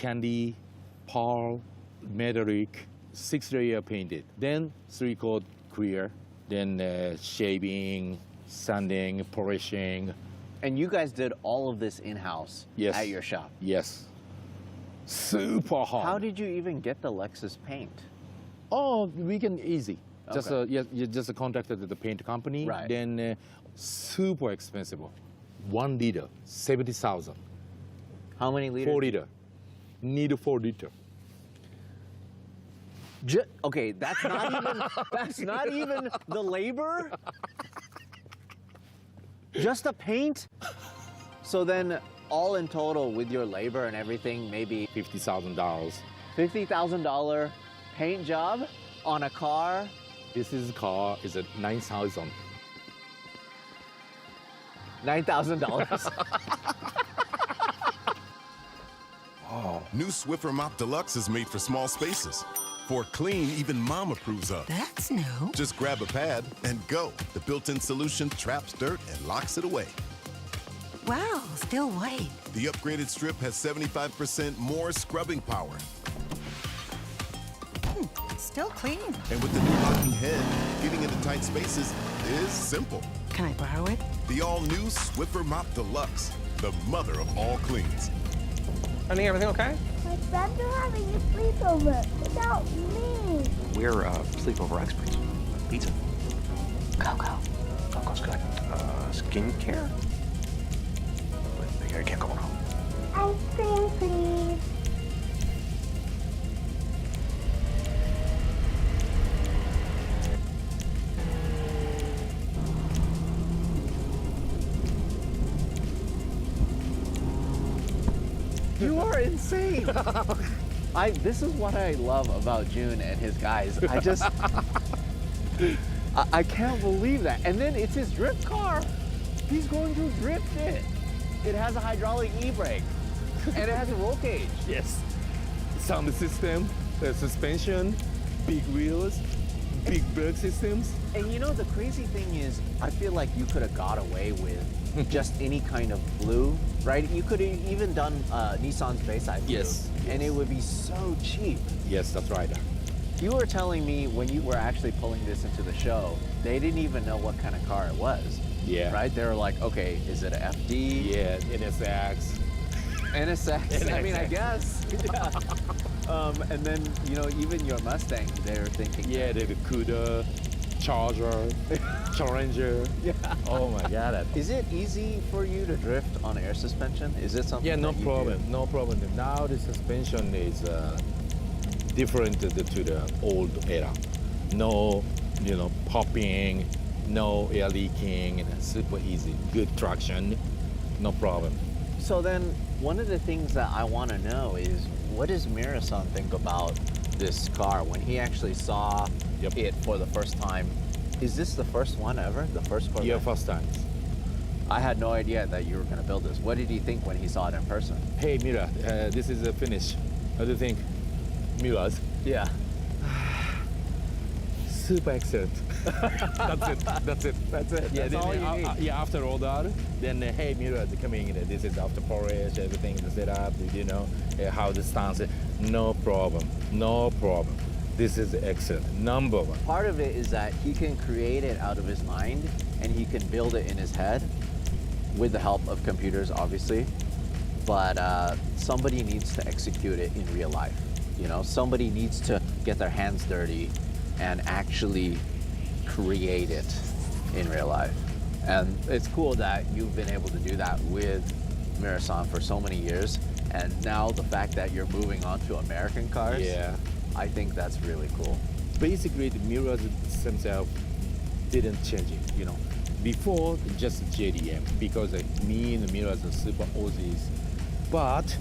candy, pearl, metallic, 6-layer painted. Then 3-coat clear. Then shaving, sanding, polishing. And you guys did all of this in-house Yes. at your shop. Yes. Super hard. How did you even get the Lexus paint? Oh, we can easy. Just Okay. yes, you just contacted the paint company. Right. Then super expensive. 1 liter, 70,000. How many liters? 4 liter. Need 4 liter. Okay, that's not even the labor. Just the paint. So then, all in total, with your labor and everything, maybe $50,000. $50,000 paint job on a car. This is car is at 9,000. $9,000. New Swiffer Mop Deluxe is made for small spaces. For clean, even mom approves of. That's new. Just grab a pad and go. The built-in solution traps dirt and locks it away. Wow, still white. The upgraded strip has 75% more scrubbing power. Still clean. And with the new locking head, getting into tight spaces is simple. Can I borrow it? The all-new Swiffer Mop Deluxe, the mother of all cleans. Honey, everything okay? My friends are having a sleepover without me. We're sleepover experts. Pizza. Coco. Coco's good. Skincare? But you can't go wrong. Ice cream, please. You are insane. This is what I love about Jun and his guys. I can't believe that. And then it's his drift car. He's going to drift it. It has a hydraulic e-brake and it has a roll cage. Yes. Sound system, suspension, big wheels, big brake systems. And you know, the crazy thing is, I feel like you could have got away with just any kind of blue, right? You could have even done Nissan's Bayside blue. Yes. And it would be so cheap. Yes, that's right. You were telling me when you were actually pulling this into the show, they didn't even know what kind of car it was. Yeah. Right? They were like, okay, is it an FD? Yeah, NSX. NSX? I mean, I guess. Yeah. And then, you know, even your Mustang, they were thinking. Yeah, the Cuda, Charger, Challenger. Yeah. Oh my God. Is it easy for you to drift on air suspension? Is it something Yeah, no that you problem. do? No problem. Now the suspension is different to the old era. No, you know, popping, no air leaking, and super easy. Good traction, no problem. So then, one of the things that I want to know is, what does Mira-san think about this car when he actually saw it for the first time? Is this the first one ever? The first Corvette? Yeah, first time. I had no idea that you were going to build this. What did he think when he saw it in person? Hey, Mira, this is the finish. What do you think? Mira's? Yeah. Super excellent. That's it. That's it. That's it. Yeah, That's all you need. Yeah, after all that, then hey, Mira, coming in. This is after polish, everything, the setup, you know, how the stance. No problem. No problem. This is excellent. Number one. Part of it is that he can create it out of his mind and he can build it in his head with the help of computers, obviously. But somebody needs to execute it in real life. You know, somebody needs to get their hands dirty and actually create it in real life. And it's cool that you've been able to do that with Mira-san for so many years. And now the fact that you're moving on to American cars, Yeah. I think that's really cool. Basically, the Mira themselves didn't change it, you know. Before, just JDM, because me and the Miras are super Aussies. But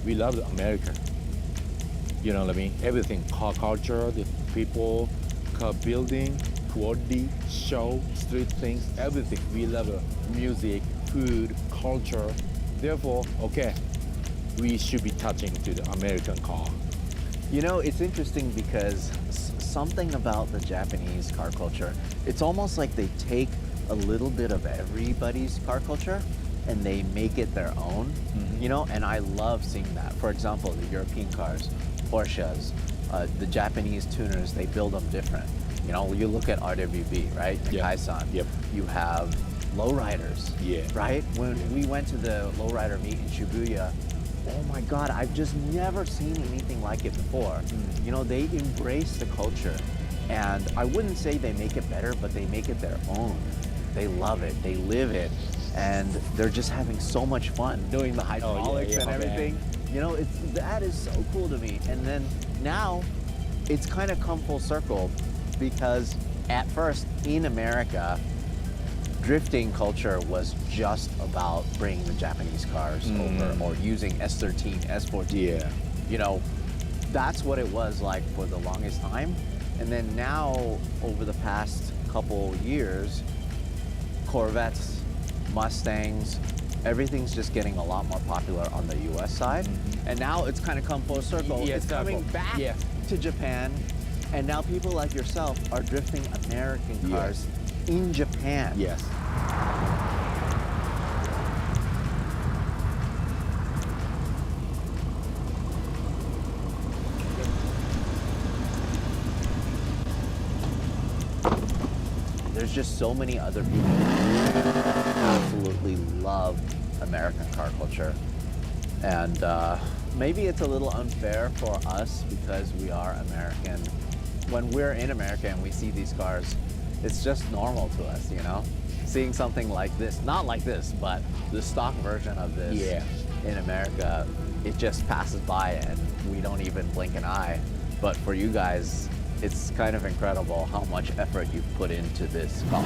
we love America. You know what I mean? Everything, car culture, the people, car building, quality, show, street things, everything. We love music, food, culture. Therefore, okay, we should be touching to the American car. You know, it's interesting because something about the Japanese car culture, it's almost like they take a little bit of everybody's car culture and they make it their own, you know, and I love seeing that. For example, the European cars, Porsches, the Japanese tuners, they build them different. You know, you look at RWB, right? Yeah. Kaisan. Yep. You have lowriders. Yeah. Right? When we went to the lowrider meet in Shibuya, oh my God, I've just never seen anything like it before. You know, they embrace the culture. And I wouldn't say they make it better, but they make it their own. They love it, they live it, and they're just having so much fun doing the hydraulics yeah, and man. everything. You know, that is so cool to me. And then now, it's kind of come full circle because at first in America, drifting culture was just about bringing the Japanese cars over or using S13, S14. Yeah. You know, that's what it was like for the longest time. And then now, over the past couple years, Corvettes, Mustangs, everything's just getting a lot more popular on the US side. And now it's kind of come full circle. Yeah, it's it's coming circle. back Yeah. to Japan. And now people like yourself are drifting American Yeah. cars in Japan. Yes. There's just so many other people who absolutely love American car culture. And maybe it's a little unfair for us because we are American. When we're in America and we see these cars, it's just normal to us, you know? Seeing something like this, not like this, but the stock version of this Yeah. in America, it just passes by and we don't even blink an eye. But for you guys, it's kind of incredible how much effort you've put into this car.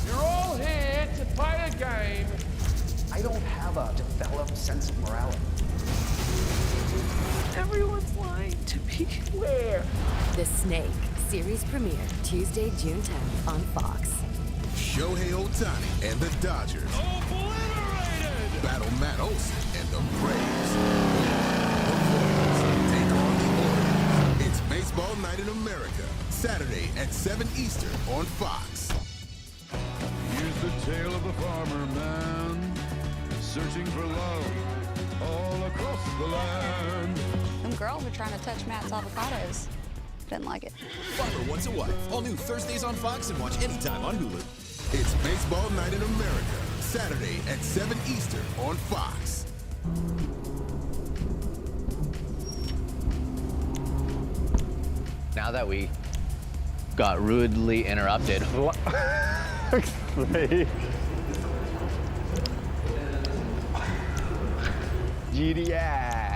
You're all here to play a game. I don't have a developed sense of morality. Everyone's lying to me. Where? The Snake series premiere Tuesday, June 10th on Fox. Shohei Ohtani and the Dodgers battle Matt Olson and the Braves. The Royals take on the Orioles. It's Baseball Night in America, Saturday at 7 Eastern on Fox. Here's the tale of a farmer man searching for love all across the land. Them girls are trying to touch Matt's avocados. Didn't like it. Farmer Wants a Wife. All new Thursdays on Fox and watch anytime on Hulu. It's Baseball Night in America, Saturday at 7 Eastern on Fox. Now that we got rudely interrupted. GDI.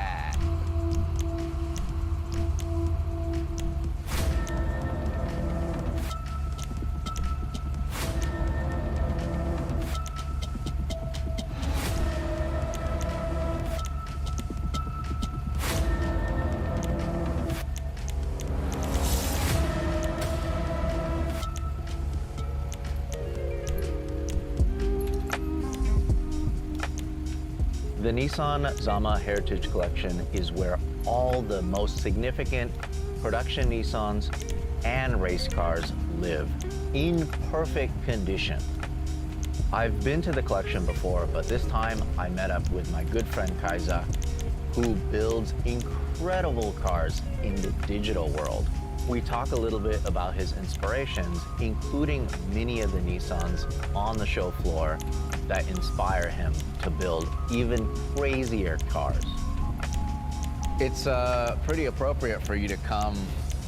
The Nissan Zama Heritage Collection is where all the most significant production Nissans and race cars live in perfect condition. I've been to the collection before, but this time I met up with my good friend Kaisa, who builds incredible cars in the digital world. We talk a little bit about his inspirations, including many of the Nissans on the show floor that inspire him to build even crazier cars. It's pretty appropriate for you to come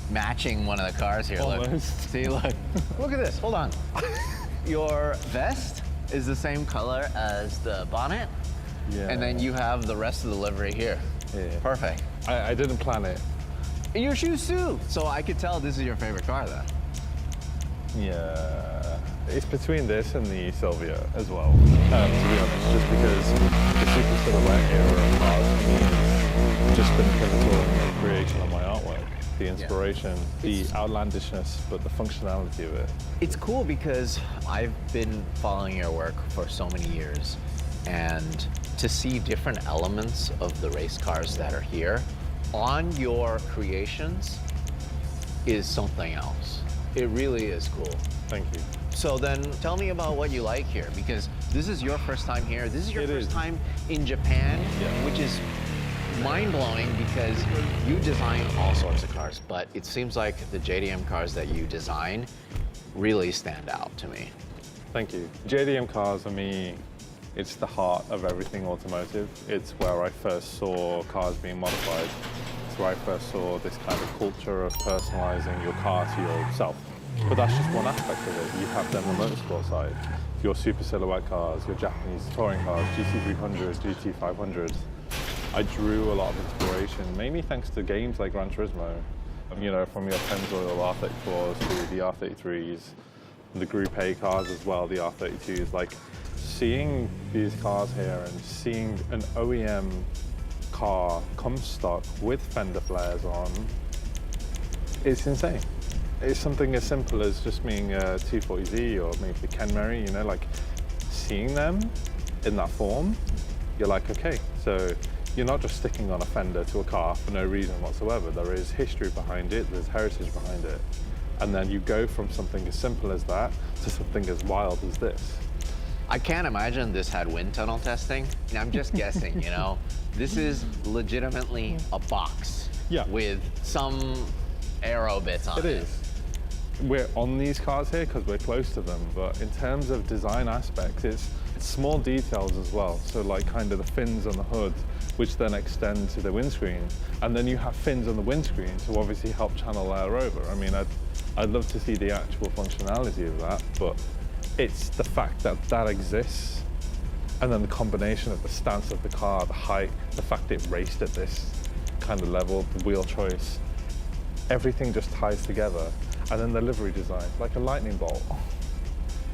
matching one of the cars here. Look. See, look. Look at this, hold on. Your vest is the same color as the bonnet, and then you have the rest of the livery here. Yeah. Perfect. I didn't plan it. And your shoes too. So I could tell this is your favorite car then. Yeah. It's between this and the Silvia as well, to be honest, just because the super silhouette era of cars for me has just been pivotal in the creation of my artwork. The inspiration, the outlandishness, but the functionality of it. It's cool because I've been following your work for so many years, and to see different elements of the race cars that are here on your creations is something else. It really is cool. Thank you. So then tell me about what you like here, because this is your first time here. This is your first time in Japan, which is mind-blowing because you design all sorts of cars, but it seems like the JDM cars that you design really stand out to me. Thank you. JDM cars, for me, it's the heart of everything automotive. It's where I first saw cars being modified. It's where I first saw this kind of culture of personalizing your car to yourself. But that's just one aspect of it. You have then the motorsport side. Your super silhouette cars, your Japanese touring cars, GT300s, GT500s. I drew a lot of inspiration, mainly thanks to games like Gran Turismo. You know, from your Pennzoil R34s to the R33s, the Group A cars as well, the R32s. Like, seeing these cars here and seeing an OEM car come stock with fender flares on, it's insane. It's something as simple as just being a 240Z or maybe the Kenmeri, you know, like seeing them in that form, you're like, okay, so you're not just sticking on a fender to a car for no reason whatsoever. There is history behind it, there's heritage behind it. And then you go from something as simple as that to something as wild as this. I can't imagine this had wind tunnel testing. And I'm just guessing, you know. This is legitimately a box with some aero bits on it. It is. We're on these cars here because we're close to them, but in terms of design aspects, it's small details as well. So like kind of the fins on the hood, which then extend to the windscreen. And then you have fins on the windscreen to obviously help channel air over. I mean, I'd love to see the actual functionality of that, but it's the fact that that exists, and then the combination of the stance of the car, the height, the fact it raced at this kind of level, the wheel choice, everything just ties together. And then the livery design, like a lightning bolt.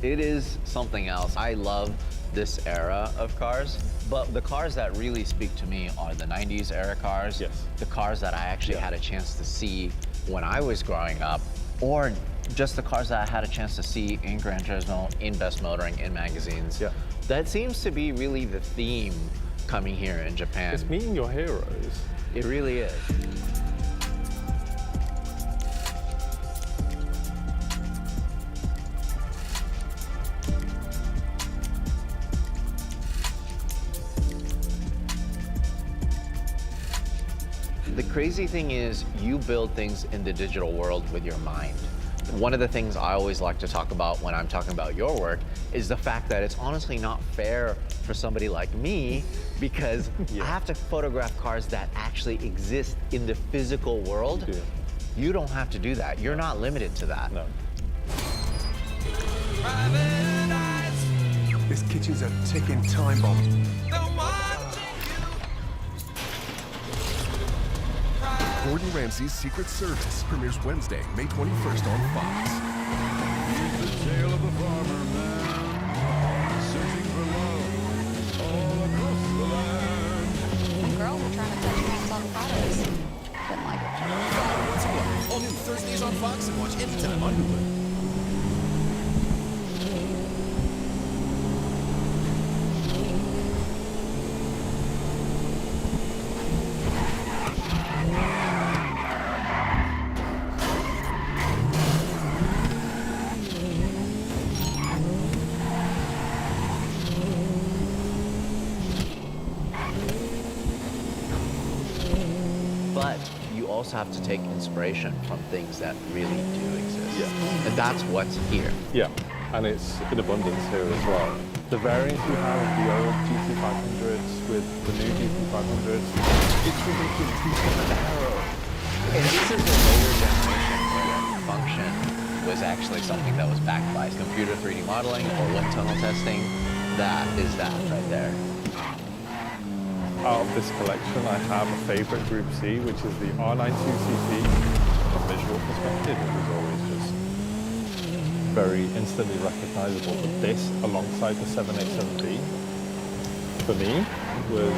It is something else. I love this era of cars, but the cars that really speak to me are the 90s era cars. Yes. The cars that I actually had a chance to see when I was growing up, or just the cars that I had a chance to see in Gran Turismo, in Best Motoring, in magazines. Yeah. That seems to be really the theme coming here in Japan. It's meeting your heroes. It really is. The crazy thing is you build things in the digital world with your mind. One of the things I always like to talk about when I'm talking about your work is the fact that it's honestly not fair for somebody like me because I have to photograph cars that actually exist in the physical world. Yeah. You don't have to do that. You're not limited to that. No. This kitchen's a ticking time bomb. Gordon Ramsay's Secret Service premieres Wednesday, May 21st on Fox. Here's the tale of a farmer man searching for love all across the land. A girl was trying to touch Matt's avocados. Didn't like it. What's What? All new Thursdays on Fox and watch anytime on Hulu. But you also have to take inspiration from things that really do exist. Yeah. And that's what's here. Yeah, and it's in abundance here as well. The variants you have of the old GT500s with the new GT500s, it's ridiculous. These are the arrow. And this is a later generation where function was actually something that was backed by computer 3D modeling or wind tunnel testing. That is that right there. Out of this collection, I have a favorite Group C, which is the R92CC. From a visual perspective, it was always just very instantly recognizable. But this, alongside the 787B, for me, was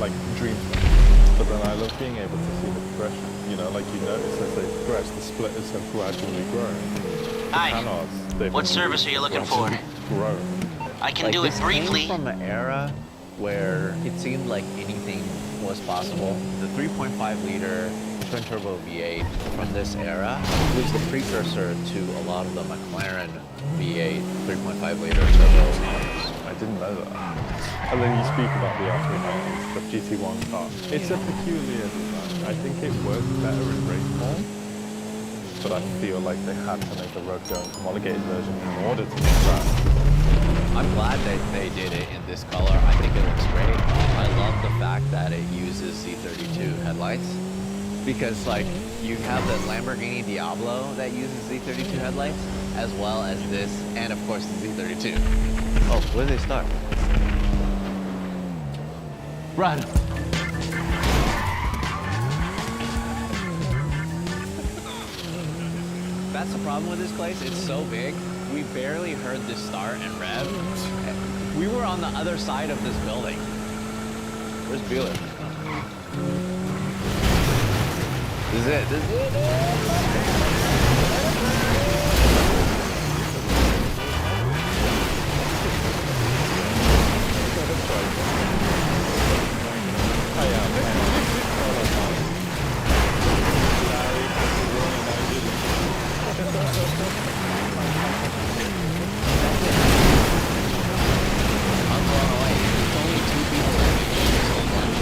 like dream. But then I love being able to see the progression. You know, like you notice as they progress, the splitters have gradually grown. Hi. Canards, they've What service are you looking for? grown. I can Like, do it this briefly. came from an era where it seemed like anything was possible. The 3.5 liter twin turbo V8 from this era was the precursor to a lot of the McLaren V8 3.5 liter turbo motors. I didn't know that. And then you speak about the R390, the GT1 car. It's a peculiar design. I think it works better in race form, but I feel like they had to make a road-going homologated version in order to make that. I'm glad that they did it in this color. I think it looks great. I love the fact that it uses Z32 headlights because like you have the Lamborghini Diablo that uses Z32 headlights as well as this and of course the Z32. Oh, where did they start? Run! That's the problem with this place. It's so big. We barely heard this start and rev. We were on the other side of this building. Where's Bueller? This is it. This is it. I'm blown away. There's only 2 people that make this whole bunch.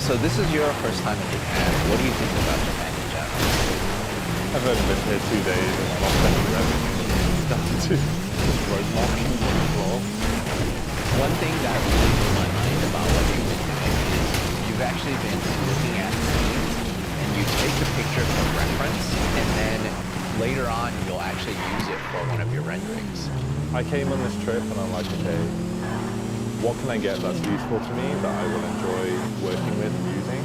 So this is your first time in Japan. What do you think about Japan in general? I've only been here 2 days and I'm not any revenue. Down to just road marking on the floor. One thing that really blew my mind about what you've been doing is you've actually been looking at scenes and you take the picture for reference and then later on you'll actually use it for one of your renderings. I came on this trip and I'm like, okay, what can I get that's useful to me, that I will enjoy working with and using?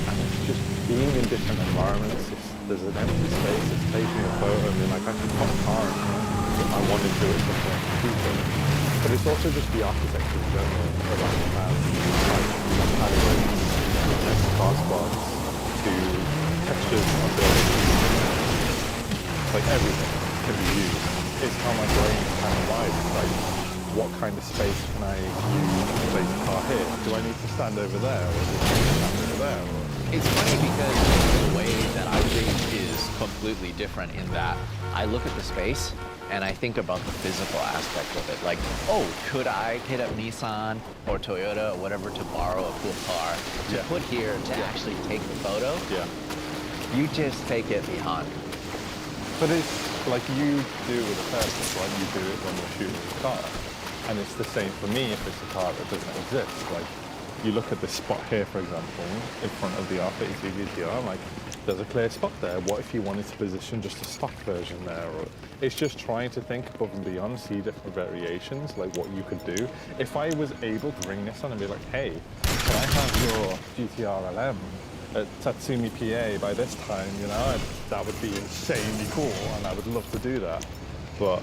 And it's just being in different environments. There's an empty space, it's taking a photo and being like, I can put a car in here if I want to do it something on the computer. But it's also just the architecture in general around Japan, like alleyways, car spots, to textures on buildings. Like everything can be used. It's how my brain is kind of wired. It's like, what kind of space can I use to place a car here? Do I need to stand over there, or do I need to stand over there? It's funny because the way that I think is completely different in that I look at the space and I think about the physical aspect of it. Like, oh, could I hit up Nissan or Toyota or whatever to borrow a cool car to put here to actually take the photo? Yeah. You just take it beyond. But it's like you do with a purpose, like you do it when you're shooting a car. And it's the same for me if it's a car that doesn't exist. Like, you look at this spot here, for example, in front of the R32 GTR, like, there's a clear spot there. What if you wanted to position just a stock version there? Or it's just trying to think above and beyond, see different variations, like what you could do. If I was able to bring this on and be like, hey, can I have your GTR LM at Tatsumi PA by this time, you know, that would be insanely cool, and I would love to do that. But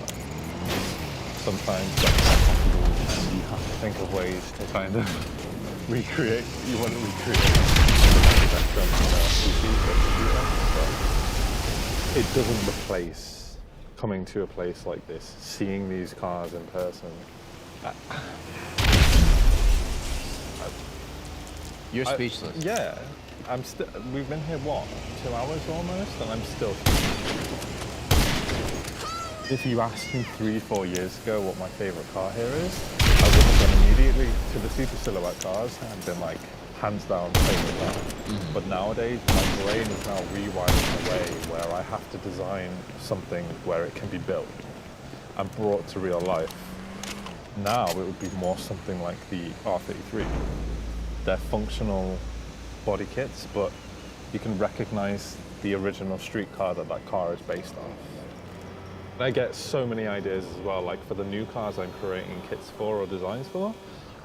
sometimes that's not possible, and you have to think of ways to kind of recreate. You want to recreate the spectrum on a PC or computer, but it doesn't replace coming to a place like this, seeing these cars in person. You're speechless. Yeah. We've been here, what, 2 hours almost, and I'm still. If you asked me 3-4 years ago what my favorite car here is, I would have gone immediately to the Super Silhouette cars and been like, hands down, favorite car. But nowadays, my brain is now rewired in a way where I have to design something where it can be built and brought to real life. Now it would be more something like the R33. They're functional body kits, but you can recognize the original street car that car is based on. And I get so many ideas as well, like for the new cars I'm creating kits for or designs for,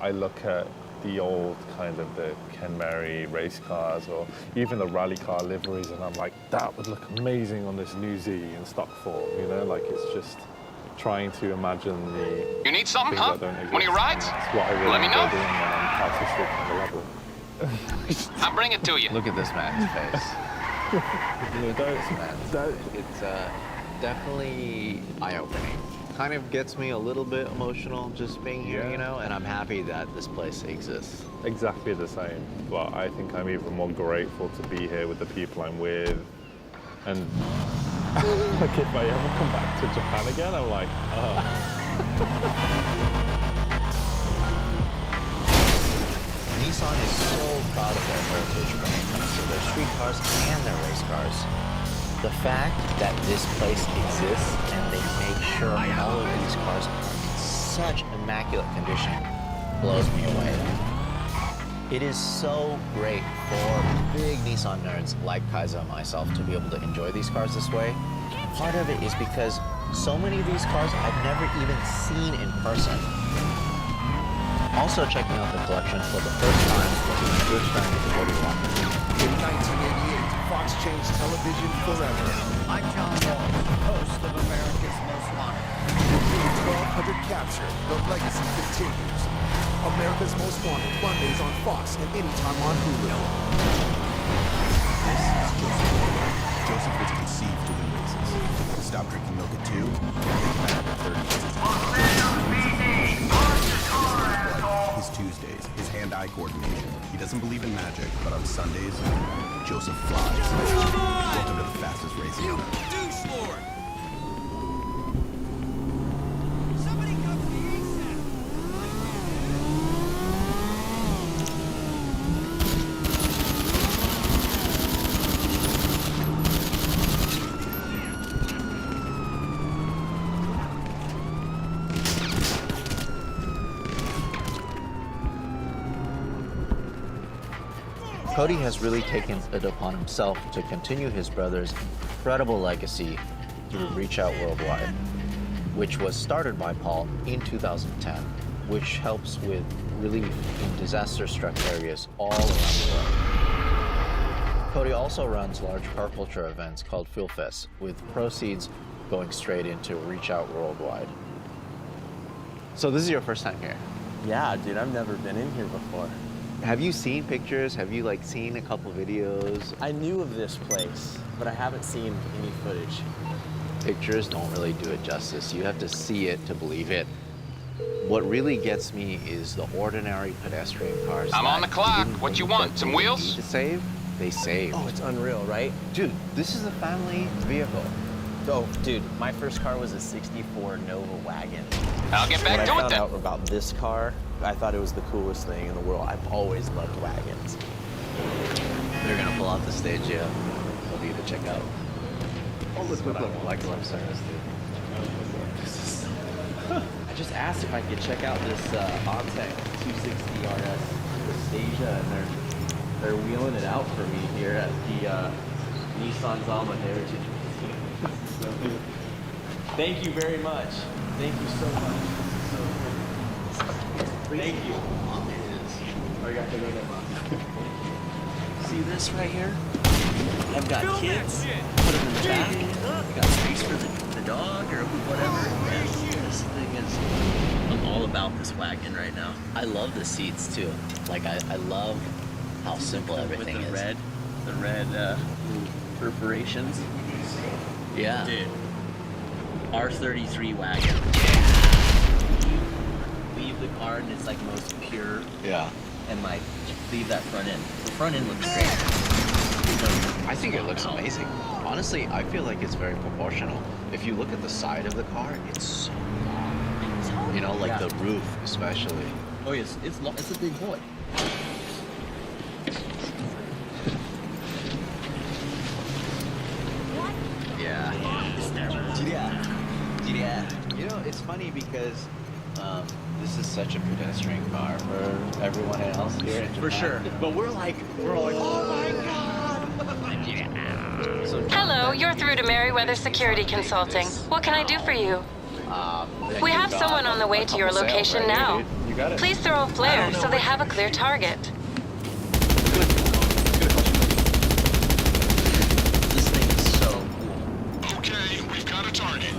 I look at the old kind of the Ken Murray race cars or even the rally car liveries, and I'm like, that would look amazing on this new Z in stock form, you know, like it's just trying to imagine the You need something, things huh? that don't exist. One of your rides? It's what I really Let me know. enjoy doing when I'm artistic on the level. I'll bring it to you. Look at this man's face. Don't. It's definitely eye-opening. Kind of gets me a little bit emotional just being here, you know, and I'm happy that this place exists. Exactly the same, but I think I'm even more grateful to be here with the people I'm with. And like if I ever come back to Japan again, I'm like, oh. Nissan is so proud of their heritage when it comes to their street cars and their race cars. The fact that this place exists and they make sure all of these cars are in such immaculate condition blows me away. It is so great for big Nissan nerds like Kaiza and myself to be able to enjoy these cars this way. Part of it is because so many of these cars I've never even seen in person. Also checking out the collection for the first time was a good friend with the Cody Walker. In 1988, Fox changed television forever. I'm John Wall, host of America's Most Wanted. With 1200 captured, the legacy continues. America's Most Wanted, Mondays on Fox and anytime on Hulu. This is Joseph. Joseph was conceived to win races. Stop drinking milk at 2, think back at 30. His Tuesdays, his hand-eye coordination. He doesn't believe in magic, but on Sundays, Joseph flies. Welcome to the fastest racing. You douche lord! Cody has really taken it upon himself to continue his brother's incredible legacy through Reach Out Worldwide, which was started by Paul in 2010, which helps with relief in disaster-struck areas all around the world. Cody also runs large car culture events called Fuel Fest, with proceeds going straight into Reach Out Worldwide. So this is your first time here? Yeah, dude, I've never been in here before. Have you seen pictures? Have you like seen a couple videos? I knew of this place, but I haven't seen any footage. Pictures don't really do it justice. You have to see it to believe it. What really gets me is the ordinary pedestrian cars. I'm on the clock. What you want? Some wheels? Need to save? They save. Oh, it's unreal, right? Dude, this is a family vehicle. Oh, dude, my first car was a 64 Nova wagon. I'll get back to it then. When I found out about this car, I thought it was the coolest thing in the world. I've always loved wagons. They're gonna pull out the stage, yeah. I'll need to check out. Oh, look, like love service, dude. I just asked if I could check out this Ontec 260 RS Vestasia, and they're wheeling it out for me here at the Nissan Zama Heritage Museum. So, thank you very much. Thank you so much. Thank you. See this right here? I've got kids. Put them in the back. I got space for the dog or whatever. And this thing is, I'm all about this wagon right now. I love the seats too. Like I love how simple everything With is. the red perforations. Yeah. Dude. R33 wagon. Leave the car and it's like most pure. Yeah. And like leave that front end. The front end looks great. I think it looks amazing. Honestly, I feel like it's very proportional. If you look at the side of the car, it's so long. You know, like the roof especially. Oh yes, it's a big boy. Yeah. Yeah. You know, it's funny because this is such a pedestrian car for everyone else here in Japan. For sure. But we're all like, oh my god! Hello, you're through to Merriweather Security Consulting. What can I do for you? We have someone on the way to your location now. You got it. Please throw a flare so they have a clear target. This thing is so cool. Okay, we've got a target.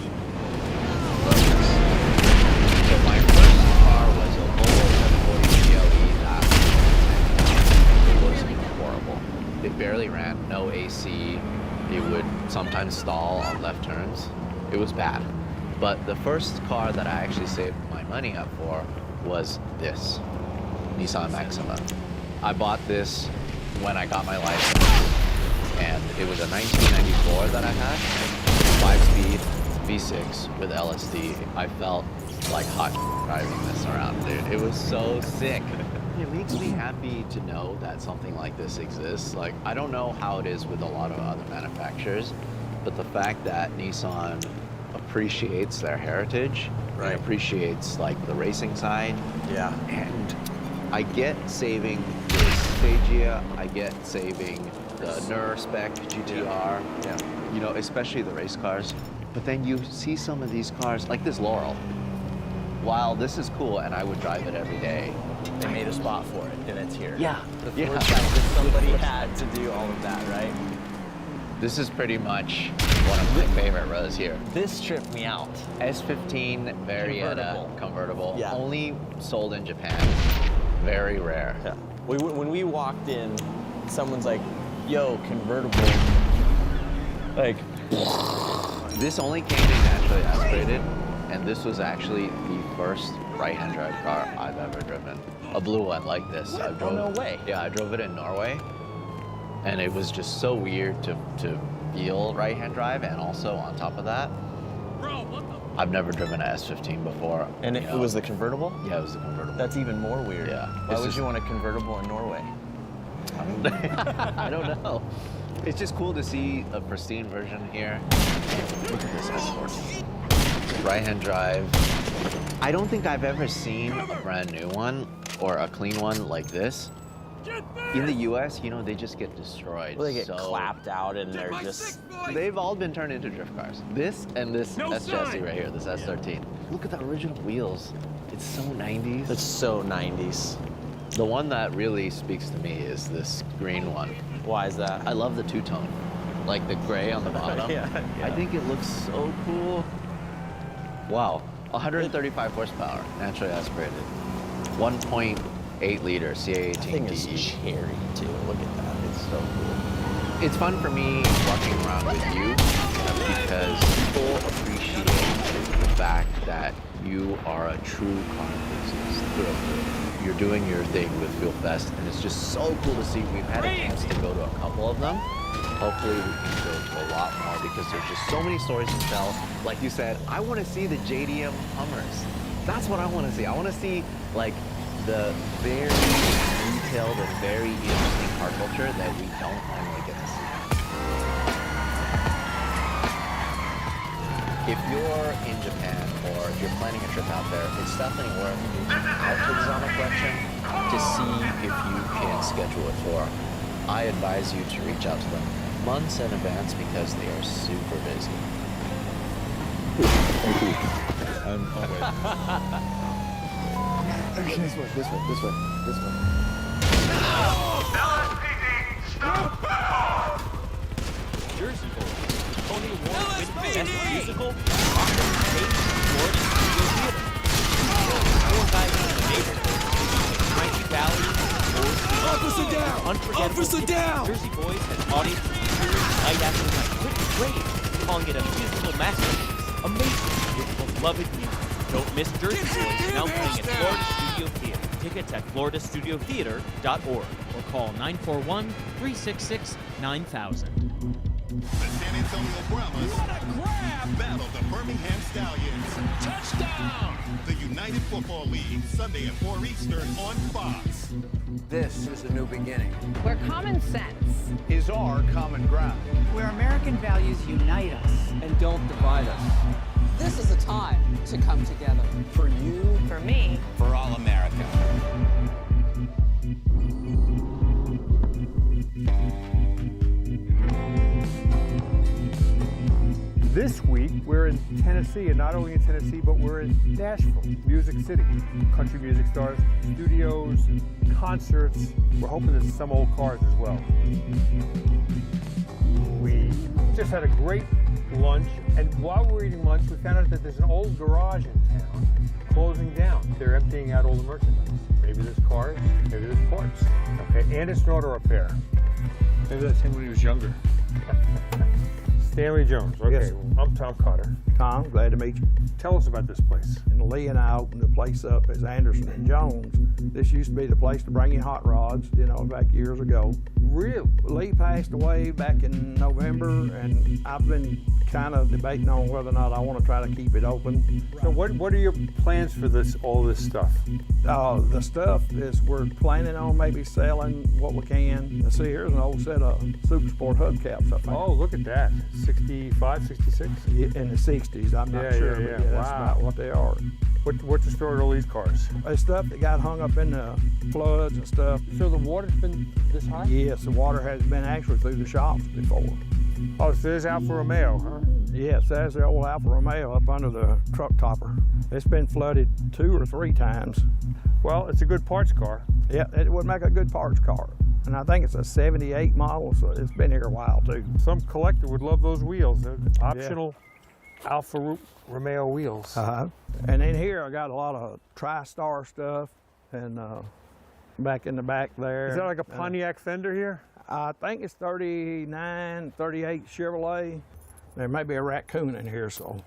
So my first car was a Volvo 740 GLE. It was horrible. It barely ran, no AC. It would sometimes stall on left turns. It was bad. But the first car that I actually saved my money up for was this, Nissan Maxima. I bought this when I got my license, and it was a 1994 that I had, 5-speed V6 with LSD. I felt like hot driving this around, dude. It was so sick. It makes me happy to know that something like this exists. Like, I don't know how it is with a lot of other manufacturers, but the fact that Nissan appreciates their heritage, and appreciates like the racing side. Yeah. And I get saving this Stagia, I get saving the Nurspec GTR, Yeah. you know, especially the race cars. But then you see some of these cars, like this Laurel. While this is cool and I would drive it every day, They made a spot for it, and it's here. Yeah. The Yeah. foresight that somebody had to do all of that, right? this is pretty much one of my favorite rows here. This tripped me out. S15 Varietta convertible. Yeah. Only sold in Japan. Very rare. Yeah. When we walked in, someone's like, yo, convertible. Like, this only came in naturally aspirated, and this was actually the first right-hand drive car I've ever driven. A blue one like this. I drove, no way. Yeah, I drove it in Norway, and it was just so weird to feel right-hand drive, and also on top of that, I've never driven a S15 before. and it was the convertible? Yeah, it was the convertible. That's even more weird. Yeah. Why It's would just- you want a convertible in Norway? I don't know. It's just cool to see a pristine version here. Look at this S14. Right-hand drive. I don't think I've ever seen a brand new one or a clean one like this. In the US, you know, they just get destroyed. Well, they get so clapped out and they're just... They've all been turned into drift cars. This and this S chassis right here, this S13. Look at the original wheels. It's so 90s. It's so 90s. The one that really speaks to me is this green one. Why is that? I love the two-tone. Like the gray on the bottom. Yeah. I think it looks so cool. Wow. 135 horsepower, naturally aspirated. 1.8 liter CA18 That thing is DE. cherry, too. Look at that. It's so cool. It's fun for me walking around with you because people appreciate the fact that you are a true car enthusiast through and through. You're doing your thing with Fuel Fest, and it's just so cool to see. We've had a chance to go to a couple of them. Hopefully we can go to a lot more because there's just so many stories to tell. Like you said, I want to see the JDM Hummers. That's what I want to see. I want to see like the very detailed and very interesting car culture that we don't normally get to see. If you're in Japan or if you're planning a trip out there, it's definitely worth reaching out to the Zama Collection to see if you can schedule a tour. I advise you to reach out to them months in advance because they are super busy. Thank you. I'm always. Okay, this way, this way, this way, this way. Jersey Boys. Tony Award winning Best Musical, Oscar State, Florida Studio Theater. 4 guys in the neighborhood, Frankie Valley, Officer down! Unforgettable. Officer down! Jersey Boys has audiences cheering night after night, with rave, calling it a musical masterpiece. Amazing with beloved music. Don't miss Jersey Boys, now playing at Florida Studio Theater. Tickets at floridastudiotheater.org or call 941-366-9000. The San Antonio Brahmas battle the Birmingham Stallions. Touchdown! The United Football League, Sunday at 4 Eastern on Fox. This is a new beginning. Where common sense Is our common ground. Where American values unite us and don't divide us. This is a time to come together. For you, For me, for all America. This week, we're in Tennessee, and not only in Tennessee, but we're in Nashville, Music City. Country music stars, studios, concerts. We're hoping there's some old cars as well. We just had a great lunch, and while we were eating lunch, we found out that there's an old garage in town closing down. They're emptying out all the merchandise. Maybe there's cars, maybe there's parts. Okay, and it's an auto repair. Maybe that's him when he was younger. Stanley Jones. Okay, Yes. well, I'm Tom Cotter. Tom, glad to meet you. Tell us about this place. And Lee and I opened the place up as Anderson and Jones. This used to be the place to bring in hot rods, you know, back years ago. Really? Lee passed away back in November, and I've been kind of debating on whether or not I want to try to keep it open. So what are your plans for all this stuff? The stuff is we're planning on maybe selling what we can. See, here's an old set of Super Sport hubcaps, I think. Oh, look at that. 65, 66? Yeah, in the 60s, I'm not sure, but that's Wow. about what they are. What's the story with all these cars? It's stuff that got hung up in the floods and stuff. So the water's been this high? Yes, the water has been actually through the shops before. Oh, so there's Alfa Romeo, huh? Yes, there's the old Alfa Romeo up under the truck topper. It's been flooded 2 or 3 times. Well, it's a good parts car. Yeah, it would make a good parts car. And I think it's a 78 model, so it's been here a while too. Some collector would love those wheels. They're optional Alfa Romeo wheels. And in here I got a lot of TriStar stuff, and back in the back there. Is that like a Pontiac fender here? I think it's 39, 38 Chevrolet. There may be a raccoon in here, so.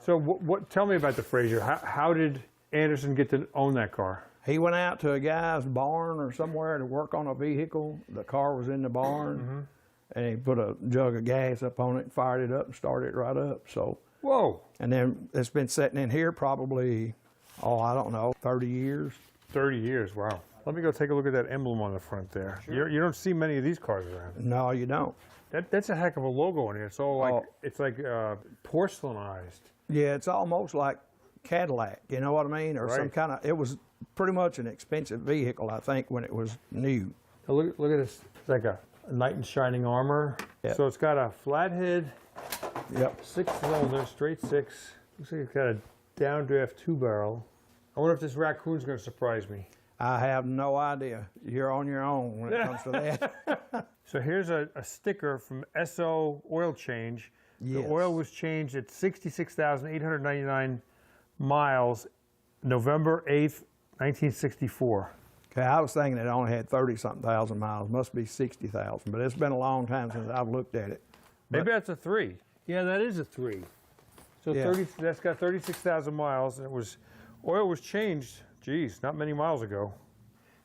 So tell me about the Frazier. How did Anderson get to own that car? He went out to a guy's barn or somewhere to work on a vehicle. The car was in the barn, and he put a jug of gas up on it and fired it up and started it right up. So. Whoa. And then it's been sitting in here probably, I don't know, 30 years. 30 years, wow. Let me go take a look at that emblem on the front there. Sure. You don't see many of these cars around. No, you don't. That's a heck of a logo on here. It's all like, it's like porcelainized. Yeah, it's almost like Cadillac, you know what I mean? Or Right. some kind of, it was pretty much an expensive vehicle, I think, when it was new. Now look at this. It's like a knight in shining armor. Yep. So it's got a flathead, Yep. 6-cylinder, straight 6. Looks like it's got a downdraft 2-barrel. I wonder if this raccoon's going to surprise me. I have no idea. You're on your own when it comes to that. So here's a sticker from SO Oil Change. Yes. The oil was changed at 66,899 miles, November 8th, 1964. Okay, I was thinking it only had 30-something thousand miles. Must be 60,000, but it's been a long time since I've looked at it. Maybe that's a 3. Yeah, that is a 3. So Yeah. that's got 36,000 miles, and oil was changed, geez, not many miles ago.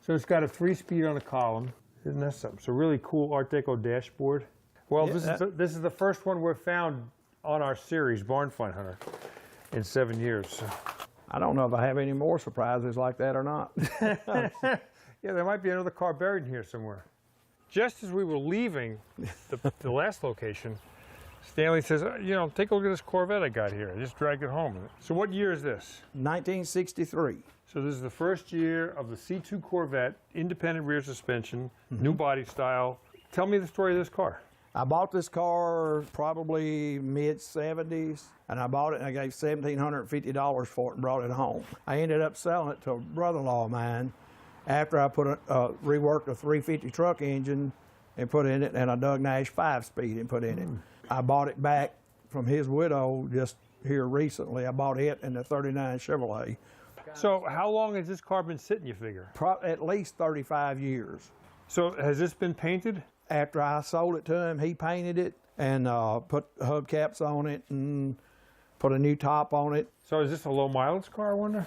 So it's got a 3-speed on the column. Isn't that something? So really cool Art Deco dashboard. Well, Yeah, this is the first one we've found on our series, Barn Find Hunter, in 7 years. So. I don't know if I have any more surprises like that or not. Yeah, there might be another car buried in here somewhere. Just as we were leaving the last location, Stanley says, take a look at this Corvette I got here. I just dragged it home. So what year is this? 1963. So this is the first year of the C2 Corvette, independent rear suspension, new body style. Tell me the story of this car. I bought this car probably mid-70s, and I bought it and I gave $1,750 for it and brought it home. I ended up selling it to a brother-in-law of mine after I reworked a 350 truck engine and put in it, and a Doug Nash 5-speed and put in it. I bought it back from his widow just here recently. I bought it and the 39 Chevrolet. So how long has this car been sitting, you figure? At least 35 years. So has this been painted? After I sold it to him, he painted it and put hubcaps on it and put a new top on it. So is this a low mileage car, I wonder?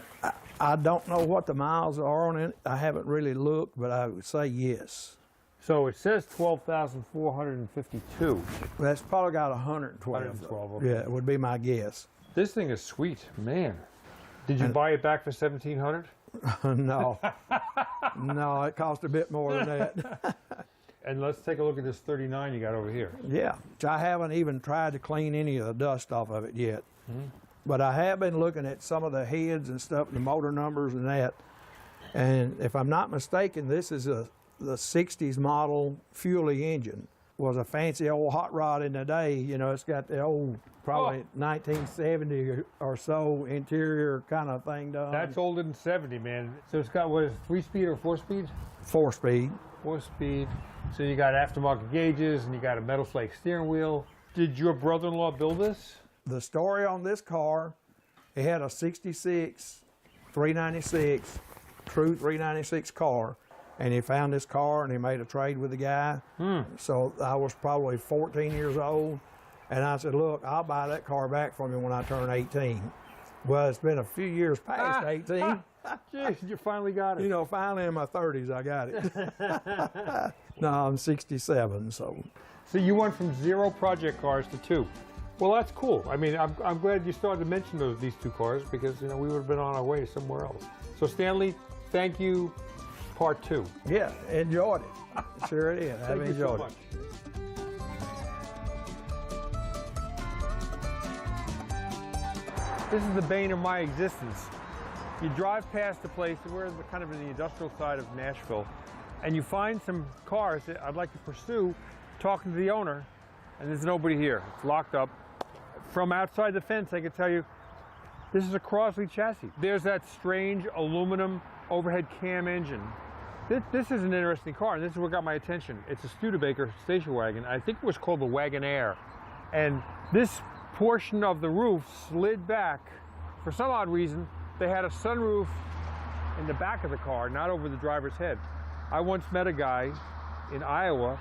I don't know what the miles are on it. I haven't really looked, but I would say yes. So it says 12,452. That's probably got 112. 112, okay. Yeah, it would be my guess. This thing is sweet, man. Did you buy it back for $1,700? No. No, it cost a bit more than that. And let's take a look at this 39 you got over here. Yeah, I haven't even tried to clean any of the dust off of it yet. But I have been looking at some of the heads and stuff, the motor numbers and that. And if I'm not mistaken, this is the 60s model Fuelie engine. was a fancy old hot rod in the day. You know, it's got the old, probably 1970 or so interior kind of thing done. That's older than 70, man. So it's got, what is it, 3-speed or 4-speed? 4-speed. 4-speed. So you got aftermarket gauges and you got a metal flake steering wheel. Did your brother-in-law build this? The story on this car, it had a 66 396, true 396 car, and he found this car and he made a trade with the guy. So I was probably 14 years old, and I said, look, I'll buy that car back from you when I turn 18. Well, it's been a few years past 18. Jeez, you finally got it. You know, finally in my 30s, I got it. No, I'm 67, so. So you went from 0 project cars to 2. Well, that's cool. I mean, I'm glad you started to mention these 2 cars because, you know, we would have been on our way somewhere else. So, Stanley, thank you. Part 2. Yeah, enjoyed it. Sure it is. I've enjoyed it. This is the bane of my existence. You drive past a place, we're kind of in the industrial side of Nashville, and you find some cars that I'd like to pursue, talking to the owner, and there's nobody here. It's locked up. From outside the fence, I can tell you, this is a Crosley chassis. There's that strange aluminum overhead cam engine. This is an interesting car, and this is what got my attention. It's a Studebaker station wagon. I think it was called the Wagonaire. And this portion of the roof slid back. For some odd reason, they had a sunroof in the back of the car, not over the driver's head. I once met a guy in Iowa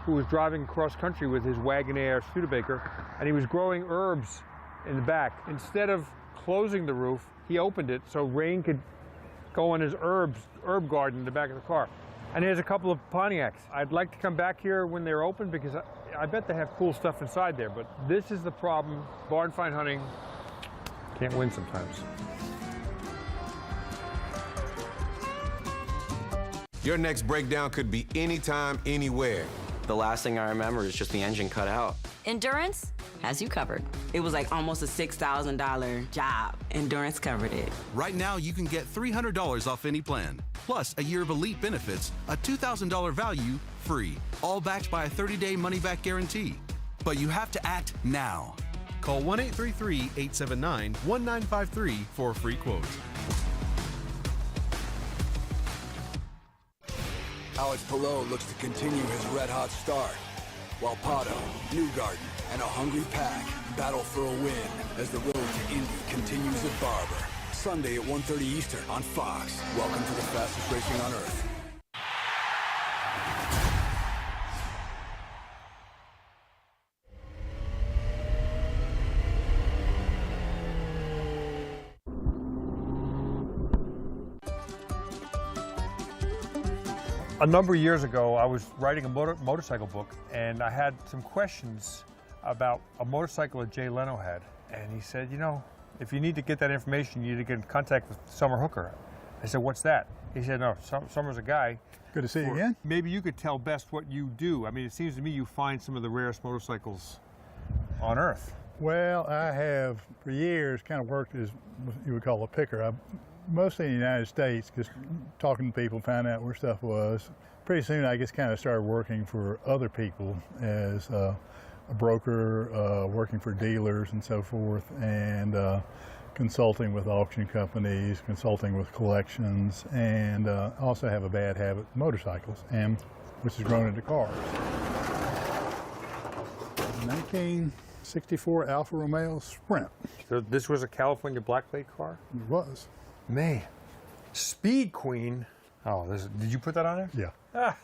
who was driving cross country with his Wagonaire Studebaker, and he was growing herbs in the back. Instead of closing the roof, he opened it so rain could go on his herb garden in the back of the car. And here's a couple of Pontiacs. I'd like to come back here when they're open because I bet they have cool stuff inside there, but this is the problem. Barn find hunting can't win sometimes. Your next breakdown could be anytime, anywhere. The last thing I remember is just the engine cut out. Endurance has you covered. It was like almost a $6,000 job. Endurance covered it. Right now, you can get $300 off any plan, plus a year of elite benefits, a $2,000 value free, all backed by a 30-day money-back guarantee. But you have to act now. Call 1-833-879-1953 for a free quote. Alex Palou looks to continue his red-hot start, while Pato, Newgarden, and a hungry pack battle for a win as the road to Indy continues at Barber. Sunday at 1:30 Eastern on Fox. Welcome to the fastest racing on Earth. A number of years ago, I was writing a motorcycle book, and I had some questions about a motorcycle that Jay Leno had. And he said, you know, if you need to get that information, you need to get in contact with Summer Hooker. I said, what's that? He said, no, Summer's a guy. Good to see you again. Maybe you could tell best what you do. I mean, it seems to me you find some of the rarest motorcycles on Earth. Well, I have, for years, kind of worked as what you would call a picker. Mostly in the United States, just talking to people, found out where stuff was. Pretty soon I just kind of started working for other people as a broker, working for dealers and so forth, and consulting with auction companies, consulting with collections, and also have a bad habit with motorcycles, and which has grown into cars. 1964 Alfa Romeo Sprint. So this was a California black plate car? It was. Man, Speed Queen. Oh, did you put that on there? Yeah.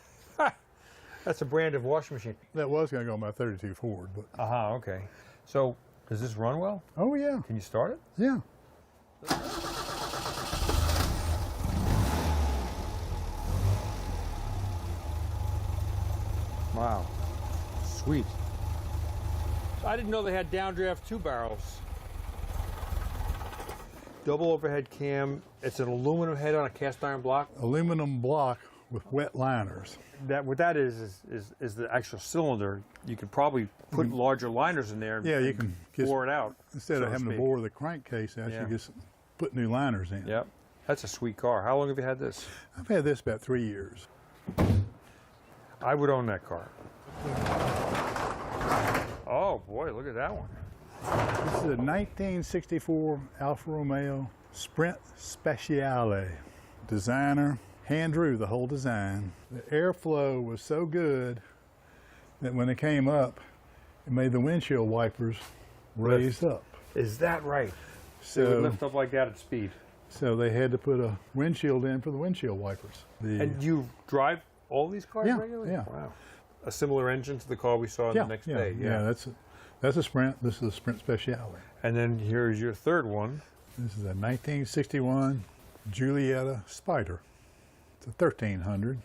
That's a brand of washing machine. That was going to go on my 32 Ford, but. Okay. So, does this run well? Oh yeah. Can you start it? Yeah. Wow. Sweet. I didn't know they had downdraft 2 barrels. Double overhead cam. It's an aluminum head on a cast iron block. Aluminum block with wet liners. What that is the actual cylinder. You could probably put larger liners in there. And, yeah, you can bore it out. Instead of having to bore the crankcase out, you just put new liners in. Yep. That's a sweet car. How long have you had this? I've had this about 3 years. I would own that car. boy, look at that one. This is a 1964 Alfa Romeo Sprint Speciale. Designer hand drew the whole design. The airflow was so good that when it came up, it made the windshield wipers raise up. Is that right? So They would lift up like that at speed. So they had to put a windshield in for the windshield wipers. And you drive all these cars Yeah, regularly? yeah. Wow. A similar engine to the car we saw the next day. Yeah, that's a Sprint. This is a Sprint Speciale. And then here's your third one. This is a 1961 Giulietta Spider. It's a 1300,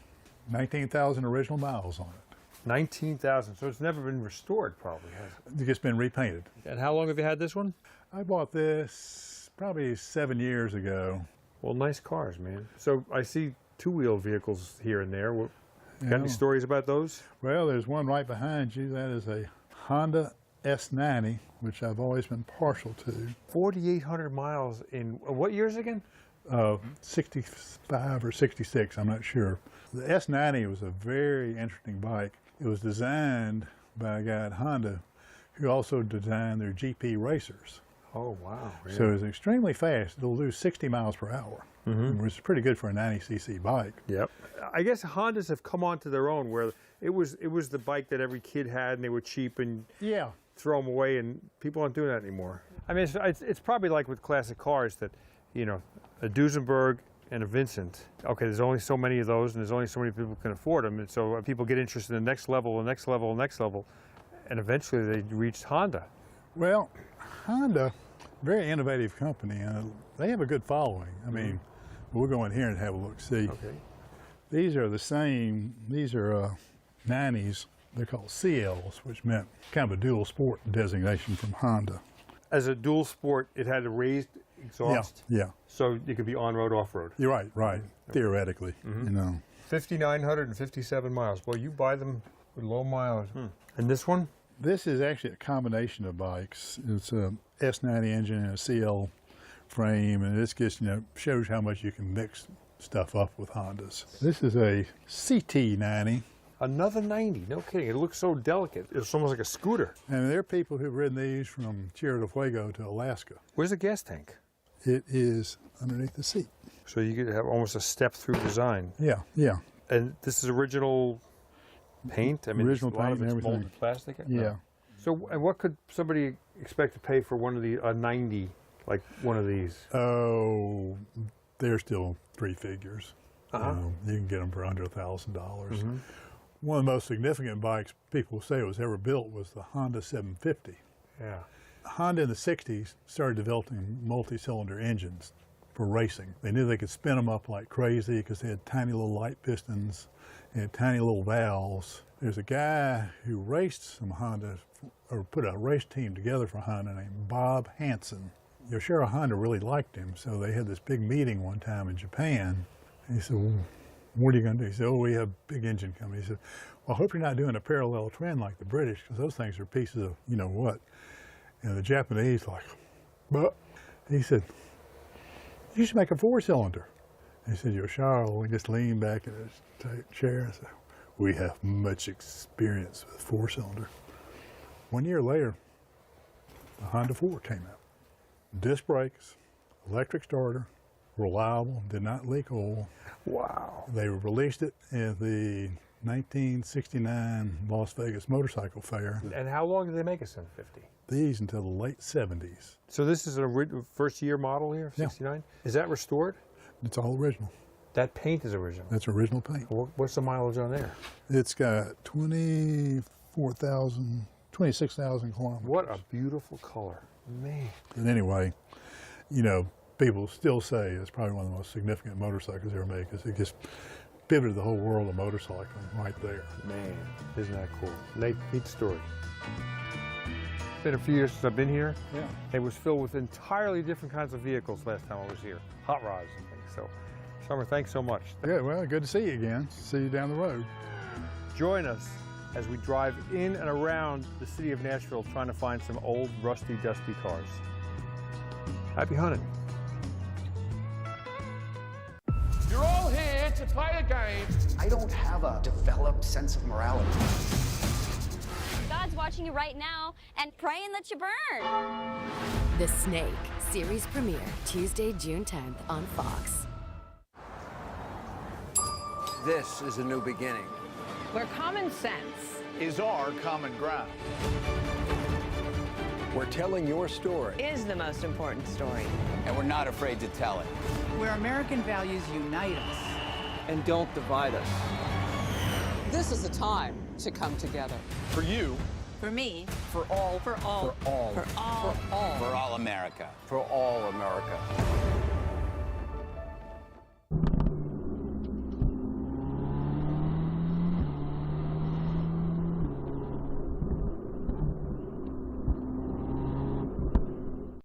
19,000 original miles on it. 19,000. So it's never been restored, probably, has it? It's just been repainted. And how long have you had this one? I bought this probably 7 years ago. Well, nice cars, man. So I see two-wheel vehicles here and there. Got any Yeah. stories about those? Well, there's one right behind you. That is a Honda S90, which I've always been partial to. 4,800 miles in what years again? 65 or 66, I'm not sure. The S90 was a very interesting bike. It was designed by a guy at Honda who also designed their GP racers. Oh, wow. So it's extremely fast. It'll do 60 miles per hour, which is pretty good for a 90cc bike. Yep. I guess Hondas have come onto their own where it was the bike that every kid had and they were cheap and Yeah. throw them away, and people aren't doing that anymore. I mean, it's probably like with classic cars that, you know, a Duesenberg and a Vincent. Okay, there's only so many of those and there's only so many people can afford them, and so people get interested in the next level, the next level, the next level, and eventually they reached Honda. Well, Honda, very innovative company, and they have a good following. I mean, we'll go in here and have a look, see. Okay. These are the same, these are 90s. They're called CLs, which meant kind of a dual sport designation from Honda. As a dual sport, it had a raised exhaust. Yeah. So it could be on-road, off-road. You're right, right. Theoretically, you know. 5,957 miles. Well, you buy them with low mileage. And this one? This is actually a combination of bikes. It's a S90 engine and a CL frame, and this gets, you know, shows how much you can mix stuff up with Hondas. This is a CT90. Another 90, no kidding. It looks so delicate. It's almost like a scooter. And there are people who've ridden these from Tierra del Fuego to Alaska. Where's the gas tank? It is underneath the seat. So you could have almost a step-through design. Yeah, yeah. And this is original paint? I mean, Original a lot paint of and it's everything. molded plastic? Yeah. No. So, and what could somebody expect to pay for one of the, a 90, like one of these? Oh, they're still three figures. You know, you can get them for under $1,000. One of the most significant bikes people say was ever built was the Honda 750. Yeah. Honda in the 60s started developing multi-cylinder engines for racing. They knew they could spin them up like crazy because they had tiny little light pistons, they had tiny little valves. There's a guy who raced some Honda, or put a race team together for Honda named Bob Hansen. Yoshiro Honda really liked him, so they had this big meeting one time in Japan. And he said, well, what are you going to do? He said, oh, we have a big engine coming. He said, well, I hope you're not doing a parallel trend like the British, because those things are pieces of, you know what. And the Japanese like, but he said, you should make a four-cylinder. He said, Yoshiro, we just leaned back in his chair and said, we have much experience with four-cylinder. 1 year later, the Honda 4 came out. Disc brakes, electric starter, reliable, did not leak oil. Wow. They released it at the 1969 Las Vegas Motorcycle Fair. And how long did they make a 750? These until the late 70s. So this is a first year model here, 69? Is that restored? It's all original. That paint is original? That's original paint. What's the mileage on there? It's got 26,000 kilometers. What a beautiful color. Man. But anyway, you know, people still say it's probably one of the most significant motorcycles ever made because it just pivoted the whole world of motorcycling right there. Man, isn't that cool? Neat story. It's been a few years since I've been here. Yeah. It was filled with entirely different kinds of vehicles last time I was here. Hot rods and things. So, Summer, thanks so much. Yeah, well, good to see you again. See you down the road. Join us as we drive in and around the city of Nashville trying to find some old, rusty, dusty cars. Happy hunting. You're all here to play a game. I don't have a developed sense of morality. Guys, God's watching you right now and praying that you burn. The Snake series premiere Tuesday, June 10th on Fox. This is a new beginning. Where common sense Is our common ground. We're telling your story. is the most important story. And we're not afraid to tell it. Where American values unite us. And don't divide us. This is a time to come together. For you. For me. For all. For all. For all. For all. For all. For all America. For all America.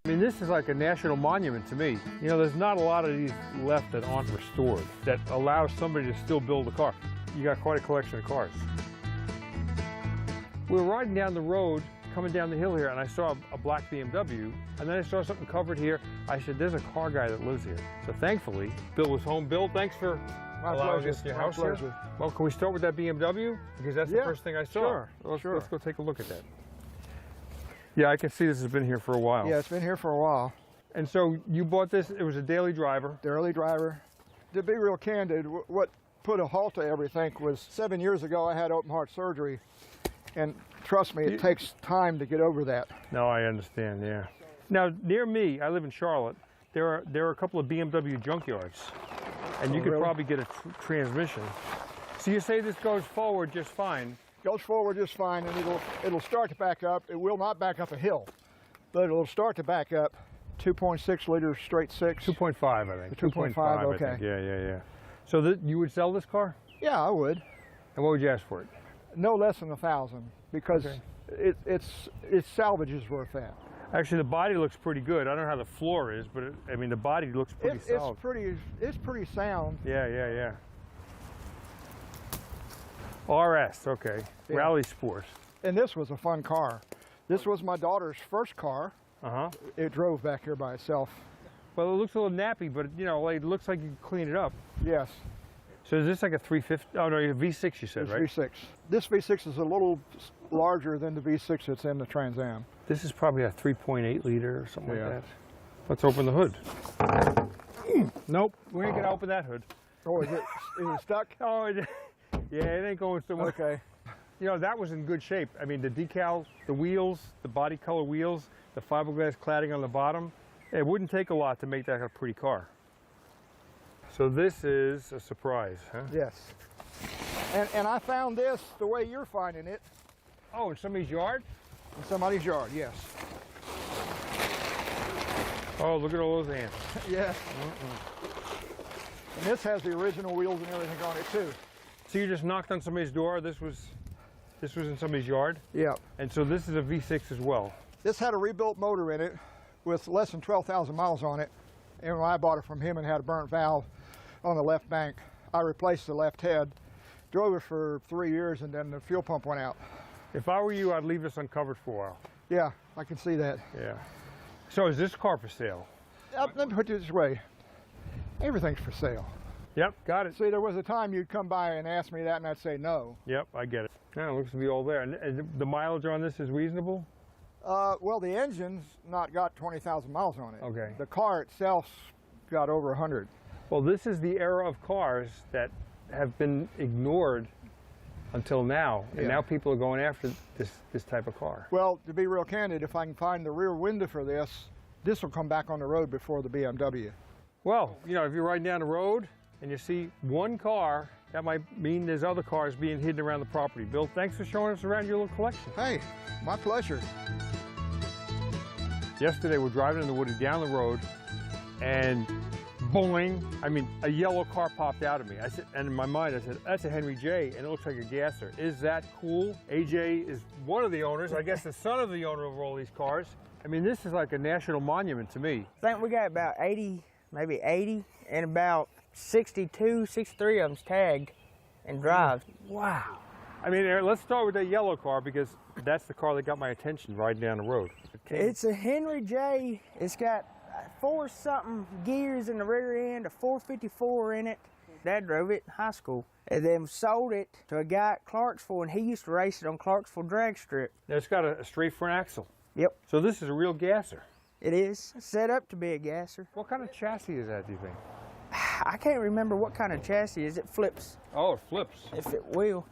I mean, this is like a national monument to me. You know, there's not a lot of these left that aren't restored, that allows somebody to still build a car. You got quite a collection of cars. We were riding down the road, coming down the hill here, and I saw a black BMW, and then I saw something covered here. I said, there's a car guy that lives here. So thankfully, Bill was home. Bill, thanks for allowing us in your house here. Well, can we start with that BMW? Because that's the first thing I saw. Sure, let's go take a look at that. Yeah, I can see this has been here for a while. Yeah, it's been here for a while. And so you bought this, it was a daily driver. Daily driver. To be real candid, what put a halt to everything was 7 years ago I had open heart surgery. And trust me, it takes time to get over that. No, I understand, yeah. Now, near me, I live in Charlotte, there are a couple of BMW junkyards. And you could probably get a transmission. So you say this goes forward just fine. Goes forward just fine, and it'll start to back up. It will not back up a hill, but it'll start to back up. 2.6 liters straight six. 2.5, I think. 2.5, okay. I think. Yeah. So you would sell this car? Yeah, I would. And what would you ask for it? No less than $1,000, because its salvage is worth that. Actually, the body looks pretty good. I don't know how the floor is, but I mean the body looks pretty solid. It's pretty sound. Yeah. RS, okay. Yeah. Rally Sport. And this was a fun car. This was my daughter's first car. Uh-huh. It drove back here by itself. Well, it looks a little nappy, but you know, it looks like you can clean it up. Yes. So is this like a 350? Oh no, a V6 you said, right? V6. This V6 is a little larger than the V6 that's in the Trans Am. This is probably a 3.8 liter or something like that. Let's open the hood. Nope, we ain't gonna open that hood. Oh, is it stuck? Oh, yeah, it ain't going somewhere. Okay. You know, that was in good shape. I mean, the decal, the wheels, the body color wheels, the fiberglass cladding on the bottom, it wouldn't take a lot to make that a pretty car. So this is a surprise, huh? Yes. And I found this the way you're finding it. Oh, in somebody's yard? In somebody's yard, yes. Oh, look at all those ants. Yes. And this has the original wheels and everything on it too. So you just knocked on somebody's door. This was in somebody's yard? Yeah. And so this is a V6 as well. This had a rebuilt motor in it with less than 12,000 miles on it. And when I bought it from him, and had a burnt valve on the left bank. I replaced the left head, drove it for 3 years, and then the fuel pump went out. If I were you, I'd leave this uncovered for a while. Yeah, I can see that. Yeah. So is this car for sale? Let me put it this way. Everything's for sale. Yep, got it. See, there was a time you'd come by and ask me that, and I'd say no. Yep, I get it. Yeah, it looks to be all there. And the mileage on this is reasonable? Well, the engine's not got 20,000 miles on it. Okay. The car itself's got over 100. Well, this is the era of cars that have been ignored until now, and now people are going after this type of car. Well, to be real candid, if I can find the rear window for this will come back on the road before the BMW. Well, you know, if you're riding down the road and you see one car, that might mean there's other cars being hidden around the property. Bill, thanks for showing us around your little collection. Hey, my pleasure. Yesterday, we're driving in the woods down the road, and boing, I mean, a yellow car popped out of me. I said, and in my mind, I said, that's a Henry J, and it looks like a gasser. Is that cool? AJ is one of the owners, I guess the son of the owner of all these cars. I mean, this is like a national monument to me. I think we got about 80, maybe 80, and about 62, 63 of them's tagged and drive. Wow. I mean, let's start with that yellow car, because that's the car that got my attention riding down the road. It's a Henry J. It's got 4-something gears in the rear end, a 454 in it. Dad drove it in high school. And then sold it to a guy at Clarksville, and he used to race it on Clarksville drag strip. Now, it's got a straight front axle. Yep. So this is a real gasser. It is set up to be a gasser. What kind of chassis is that, do you think? I can't remember what kind of chassis it is. It flips. Oh, it flips. If it will.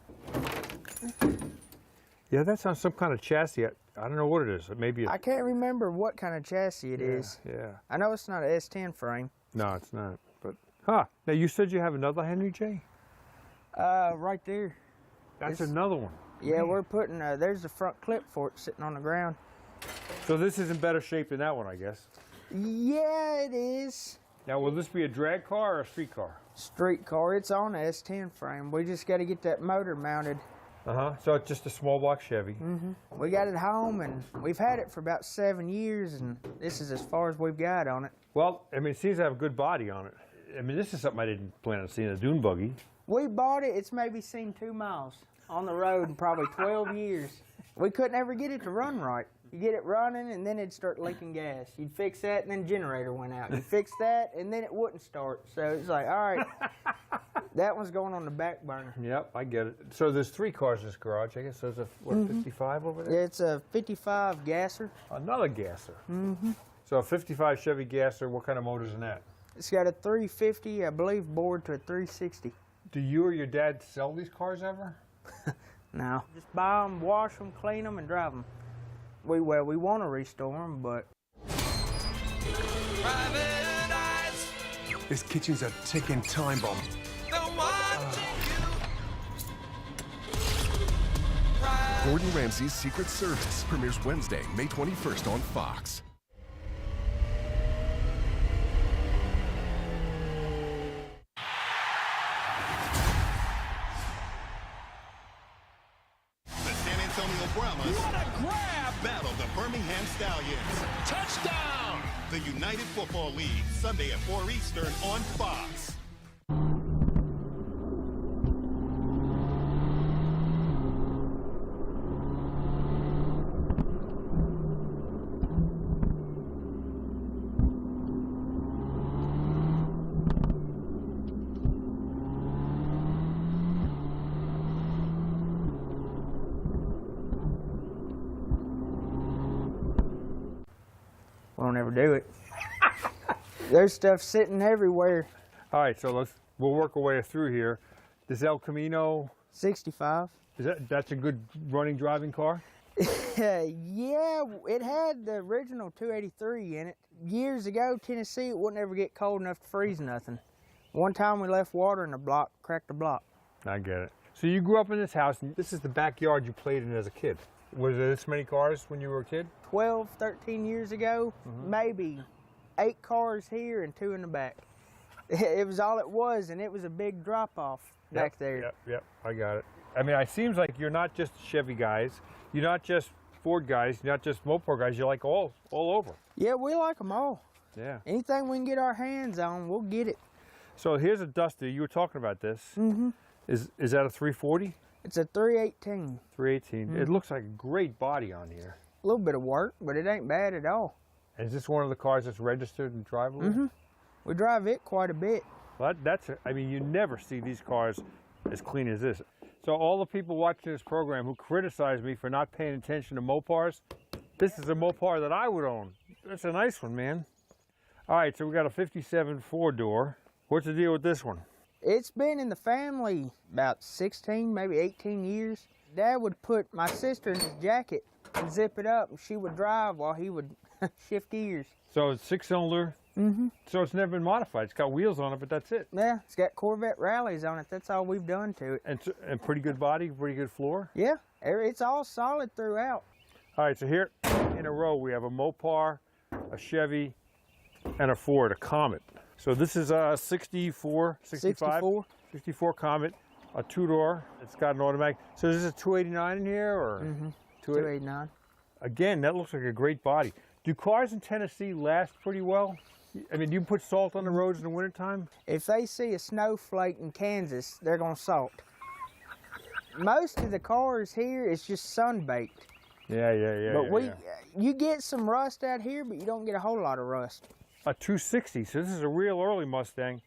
Yeah, that's on some kind of chassis. I don't know what it is. Maybe I can't remember what kind of chassis it is. Yeah. I know it's not an S10 frame. No, it's not. But now you said you have another Henry J? Right there. That's another one. Yeah, we're putting. There's the front clip for it sitting on the ground. So this is in better shape than that one, I guess. Yeah, it is. Now, will this be a drag car or a street car? Street car. It's on a S10 frame. We just got to get that motor mounted. So it's just a small block Chevy. We got it home, and we've had it for about 7 years, and this is as far as we've got on it. Well, I mean, it seems to have a good body on it. I mean, this is something I didn't plan on seeing, a dune buggy. We bought it. It's maybe seen 2 miles on the road in probably 12 years. We couldn't ever get it to run right. You get it running, and then it'd start leaking gas. You'd fix that, and then the generator went out. You'd fix that, and then it wouldn't start. So it's like, all right, that one's going on the back burner. Yep, I get it. So there's 3 cars in this garage. I guess there's a, what, 55 over there? Yeah, it's a 55 gasser. Another gasser. So a 55 Chevy gasser, what kind of motor's in that? It's got a 350, I believe, bored to a 360. Do you or your dad sell these cars ever? No. Just buy them, wash them, clean them, and drive them. We want to restore them, but... This kitchen's a ticking time bomb. Gordon Ramsay's Secret Service premieres Wednesday, May 21st on Fox. The San Antonio Brahmas. What a grab! Battle the Birmingham Stallions. Touchdown! The United Football League, Sunday at 4 Eastern on Fox. We don't ever do it. There's stuff sitting everywhere. All right, so we'll work our way through here. This El Camino 65. That's a good running driving car? Yeah, it had the original 283 in it. Years ago, Tennessee, it wouldn't ever get cold enough to freeze nothing. One time we left water in the block, cracked the block. I get it. So you grew up in this house, and this is the backyard you played in as a kid. Was there this many cars when you were a kid? 12, 13 years ago, maybe 8 cars here and 2 in the back. It was all it was, and it was a big drop-off back there. Yep, I got it. I mean, it seems like you're not just Chevy guys, you're not just Ford guys, you're not just Mopar guys, you're like all over. Yeah, we like them all. Yeah. Anything we can get our hands on, we'll get it. So here's a Duster. You were talking about this. Is that a 340? It's a 318. 318. It looks like a great body on here. A little bit of work, but it ain't bad at all. And is this one of the cars that's registered and drivable? We drive it quite a bit. Well, I mean, you never see these cars as clean as this. So all the people watching this program who criticize me for not paying attention to Mopars, this is a Mopar that I would own. That's a nice one, man. All right, so we got a 57 4-door. What's the deal with this one? It's been in the family about 16, maybe 18 years. Dad would put my sister in his jacket and zip it up, and she would drive while he would shift gears. So it's 6-cylinder. So it's never been modified. It's got wheels on it, but that's it. Yeah, it's got Corvette rallies on it. That's all we've done to it. And pretty good body, pretty good floor? Yeah, it's all solid throughout. All right, so here in a row we have a Mopar, a Chevy, and a Ford, a Comet. So this is a 64, 65? 64 Comet, a 2-door. It's got an automatic. So is this a 289 in here, or? 289. Again, that looks like a great body. Do cars in Tennessee last pretty well? I mean, do you put salt on the roads in the wintertime? If they see a snowflake in Kansas, they're going to salt. Most of the cars here is just sun-baked. Yeah. But you get some rust out here, but you don't get a whole lot of rust. A 260, so this is a real early Mustang.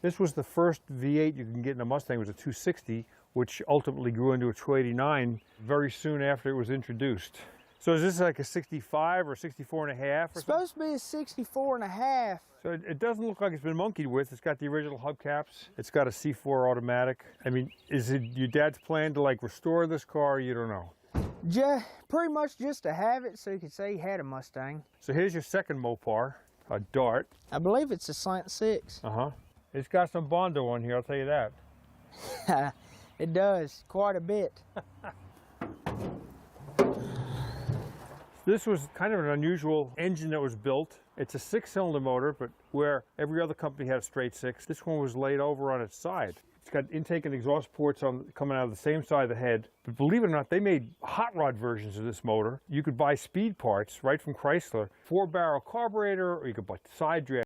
This was the first V8 you can get in a Mustang. It was a 260, which ultimately grew into a 289 very soon after it was introduced. So is this like a 65 or 64 and a half? It's supposed to be a 64 and a half. So it doesn't look like it's been monkeyed with. It's got the original hubcaps. It's got a C4 automatic. I mean, is it your dad's plan to like restore this car? You don't know. Pretty much just to have it so you could say he had a Mustang. So here's your second Mopar, a Dart. I believe it's a Slant 6. Uh-huh. It's got some Bondo on here, I'll tell you that. It does, quite a bit. This was kind of an unusual engine that was built. It's a 6-cylinder motor, but where every other company had a straight 6, this one was laid over on its side. It's got intake and exhaust ports coming out of the same side of the head. But believe it or not, they made hot rod versions of this motor. You could buy speed parts right from Chrysler, 4-barrel carburetor, or you could buy side drag.